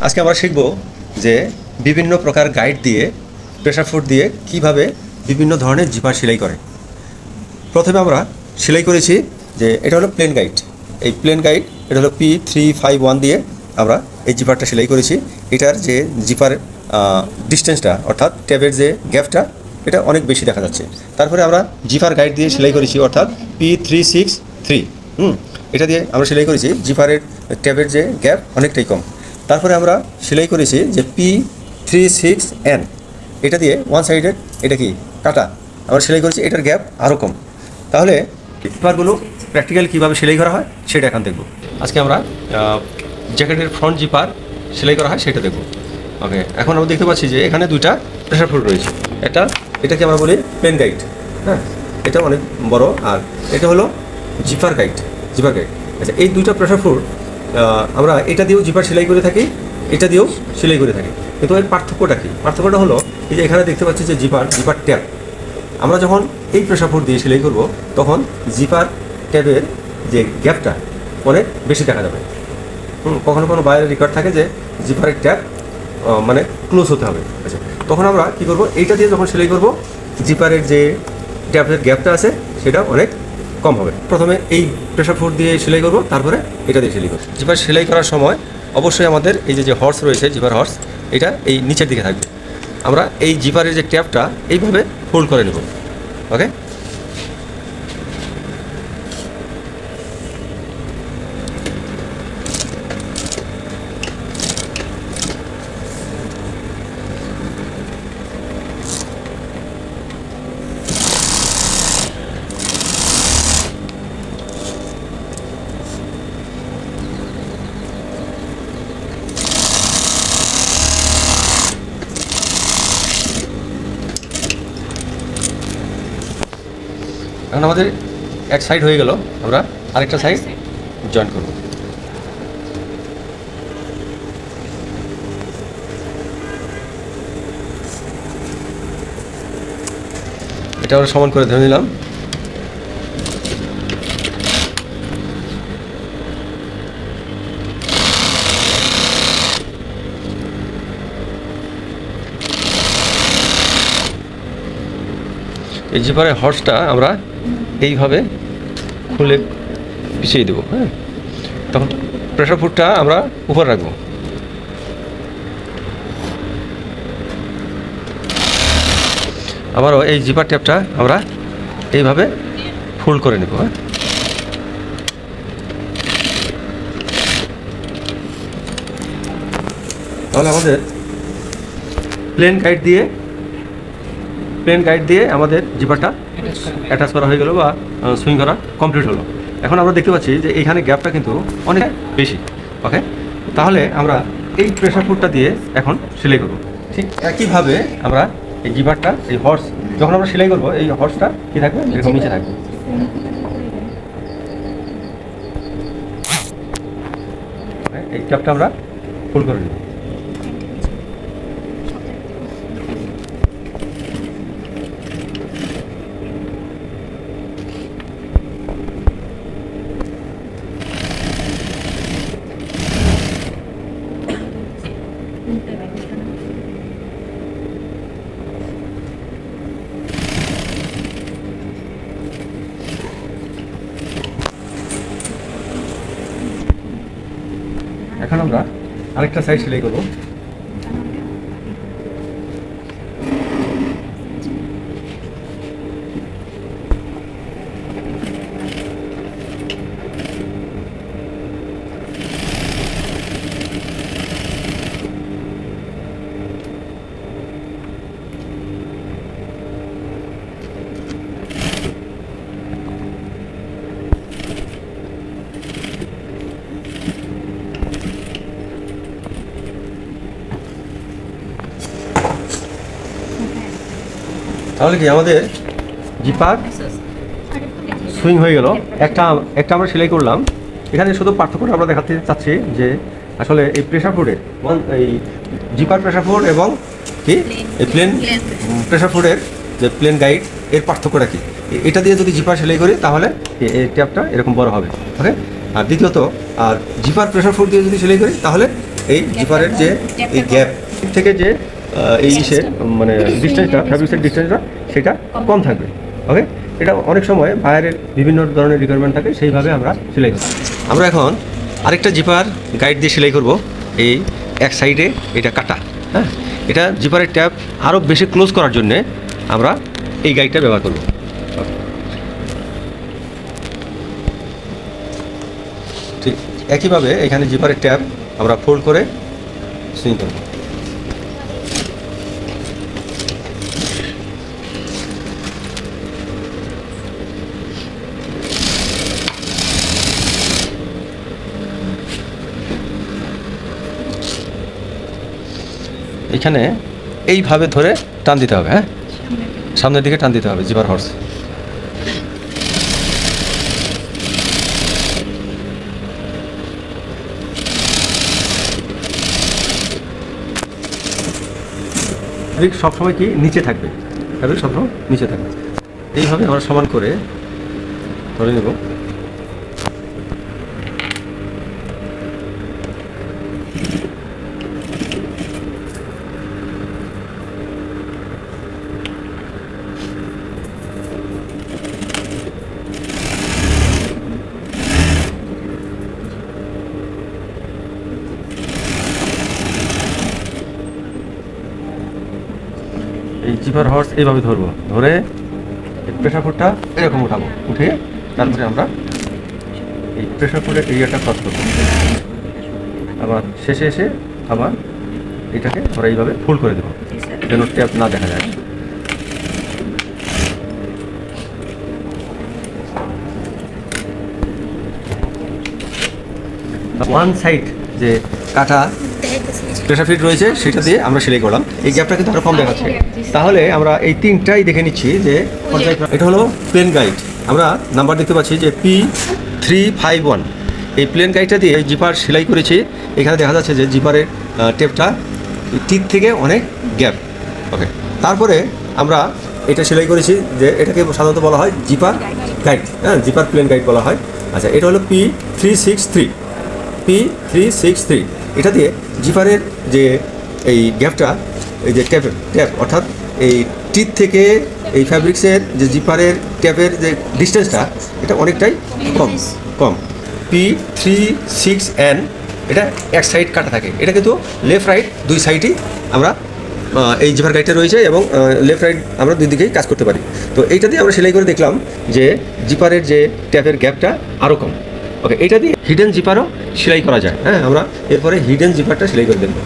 আজকে আমরা শিখব যে বিভিন্ন প্রকার গাইড দিয়ে প্রেসার ফুড দিয়ে কিভাবে বিভিন্ন ধরনের জিপার সেলাই করে। প্রথমে আমরা সেলাই করেছি যে এটা হলো প্লেন গাইড। এই প্লেন গাইড এটা হলো P351 দিয়ে আমরা এই জিপারটা সেলাই করেছি। এটার যে জিপার ডিস্টেন্সটা অর্থাৎ ট্যাবের যে গ্যাপটা এটা অনেক বেশি দেখা যাচ্ছে। তারপরে আমরা জিপার গাইড দিয়ে সেলাই করেছি অর্থাৎ P363 এটা দিয়ে আমরা সেলাই করেছি জিপারের ট্যাবের যে গ্যাপ অনেকটাই কম। তারপরে আমরা সেলাই করেছি যে P36N এটা দিয়ে ওয়ান সাইডের এটা কি কাটা আমরা সেলাই করেছি, এটার গ্যাপ আরও কম। তাহলে জিপারগুলো প্র্যাকটিক্যালি কীভাবে সেলাই করা হয় সেটা এখন দেখব। আজকে আমরা জ্যাকেটের ফ্রন্ট জিপার সেলাই করা হয় সেটা দেখব। ওকে, এখন আমরা দেখতে পাচ্ছি যে এখানে দুইটা প্রেসার ফুড রয়েছে। এটাকে আমরা বলি প্লেন গাইড, হ্যাঁ, এটা অনেক বড়, আর এটা হলো জিপার গাইড। আচ্ছা, এই দুইটা প্রেসার ফুড আমরা এটা দিয়েও জিপার সেলাই করে থাকি, এটা দিয়েও সেলাই করে থাকি। কিন্তু এর পার্থক্যটা কী? পার্থক্যটা হলো এই যে এখানে দেখতে পাচ্ছি যে জিপার ট্যাব। আমরা যখন এই প্রেসার ফুড দিয়ে সেলাই করব তখন জিপার ট্যাবের যে গ্যাপটা অনেক বেশি দেখা যাবে। কখনো বাইরে রেকর্ড থাকে যে জিপারের ট্যাব মানে ক্লোজ হতে হবে। আচ্ছা, তখন আমরা কী করব, এইটা দিয়ে যখন সেলাই করব জিপারের যে ট্যাবের গ্যাপটা আছে সেটা অনেক কম হবে। প্রথমে এই প্রেসার ফুড দিয়ে সেলাই করব, তারপরে এটা দিয়ে সেলাই করব। জিপার সেলাই করার সময় অবশ্যই আমাদের এই যে হর্স রয়েছে, জিপার হর্স, এটা এই নিচের দিকে থাকবে। আমরা এই জিপারের যে ট্যাবটা এইভাবে ফোল্ড করে নেব। ওকে, এখন আমাদের এক সাইড হয়ে গেল, আমরা আরেকটা সাইড জয়েন করব। এটা আমরা সমান করে ধরে নিলাম। এই জিপারের হর্সটা আমরা এইভাবে খুলে পিছিয়ে দেবো। হ্যাঁ, তখন প্রেসার ফুডটা আমরা উপর রাখবো। আবারও এই জিপার ট্যাপটা আমরা এইভাবে ফোল্ড করে নেব। হ্যাঁ, তাহলে আমাদের প্লেন গাইড দিয়ে আমাদের জিপারটা অ্যাটাচ করা হয়ে গেল বা সুইং করা কমপ্লিট হলো। এখন আমরা দেখতে পাচ্ছি যে এইখানে গ্যাপটা কিন্তু অনেক বেশি। ওকে, তাহলে আমরা এই প্রেসার ফুডটা দিয়ে এখন সেলাই করব। ঠিক একইভাবে আমরা এই জিপারটা, এই হর্স যখন আমরা সেলাই করব এই হর্সটা কী থাকবে, এরকম নিচে থাকবে। এই ক্যাপটা আমরা ফুল করে নেব। এখন আমরা আরেকটা সাইড সেলাই করব। তাহলে কি আমাদের জিপার সুইং হয়ে গেল। একটা আমরা সেলাই করলাম। এখানে শুধু পার্থক্যটা আমরা দেখাতে চাচ্ছি যে আসলে এই প্রেসার ফুডের এই জিপার প্রেসার ফুড এবং কি এই প্লেন প্রেসার ফুডের যে প্লেন গাইড এর পার্থক্যটা কি। এটা দিয়ে যদি জিপার সেলাই করি তাহলে এই ট্যাপটা এরকম বড় হবে। ওকে, আর দ্বিতীয়ত আর জিপার প্রেসার ফুড দিয়ে যদি সেলাই করি তাহলে এই জিপারের যে এই গ্যাপ থেকে যে এই ইসের মানে ডিস্টেন্সটা ফ্যাব্রিক্সের ডিস্টেন্সটা সেটা কম থাকবে। ওকে, এটা অনেক সময় বায়ারের বিভিন্ন ধরনের রিকোয়ারমেন্ট থাকে, সেইভাবে আমরা সেলাই করি। আমরা এখন আরেকটা জিপার গাইড দিয়ে সেলাই করব। এই এক সাইডে এটা কাটা, হ্যাঁ, এটা জিপারের ট্যাপ আরও বেশি ক্লোজ করার জন্যে আমরা এই গাইডটা ব্যবহার করব। ঠিক একইভাবে এখানে জিপারের ট্যাপ আমরা ফোল্ড করে সুইং করব। এখানে এইভাবে ধরে টান দিতে হবে, হ্যাঁ, সামনের দিকে টান দিতে হবে জিপার হর্স। ফ্যাব্রিক সবসময় কি নিচে থাকবে, ফ্যাব্রিক সবসময় নিচে থাকবে। এইভাবে আমরা সমান করে ধরে নেব। এই জিপার হর্স এইভাবে ধরবো, ধরে প্রেশার ফুটটা এরকম উঠাবো, উঠে তারপরে আমরা এই প্রেশার ফুটের এরিয়াটা ক্রস করবো। আবার শেষে এসে আবার এটাকে আমরা এইভাবে ফুল করে দেবো যেন ট্যাপ না দেখা যায়। ওয়ান সাইড যে কাটা প্রেশার ফিট রয়েছে সেটা দিয়ে আমরা সেলাই করলাম। এই গ্যাপটা কিন্তু আরও কম দেখাচ্ছে। তাহলে আমরা এই তিনটাই দেখে নিচ্ছি যে এটা হলো প্লেন গাইড। আমরা নাম্বার দেখতে পাচ্ছি যে P351। এই প্লেন গাইডটা দিয়ে জিপার সেলাই করেছি। এখানে দেখা যাচ্ছে যে জিপারের টেপটা টিপ থেকে অনেক গ্যাপ। ওকে, তারপরে আমরা এটা সেলাই করেছি যে এটাকে সাধারণত বলা হয় জিপার গাইড, হ্যাঁ, জিপার প্লেন গাইড বলা হয়। আচ্ছা, এটা হলো P363। এটা দিয়ে জিপারের যে এই গ্যাপটা, এই যে ট্যাপ অর্থাৎ এই টিপ থেকে এই ফ্যাব্রিক্সের যে জিপারের ট্যাপের যে ডিস্টেন্সটা এটা অনেকটাই কম। P36N এটা এক সাইড কাটা থাকে। এটা কিন্তু লেফট রাইট দুই সাইডই আমরা এই জিপার গাইডটা রয়েছে এবং লেফট রাইট আমরা দুই দিকেই কাজ করতে পারি। তো এইটা দিয়ে আমরা সেলাই করে দেখলাম যে জিপারের যে ট্যাপের গ্যাপটা আরও কম। ওকে, এটা দিয়ে হিডেন জিপারও সেলাই করা যায়। হ্যাঁ, আমরা এরপরে হিডেন জিপারটা সেলাই করে দেখব।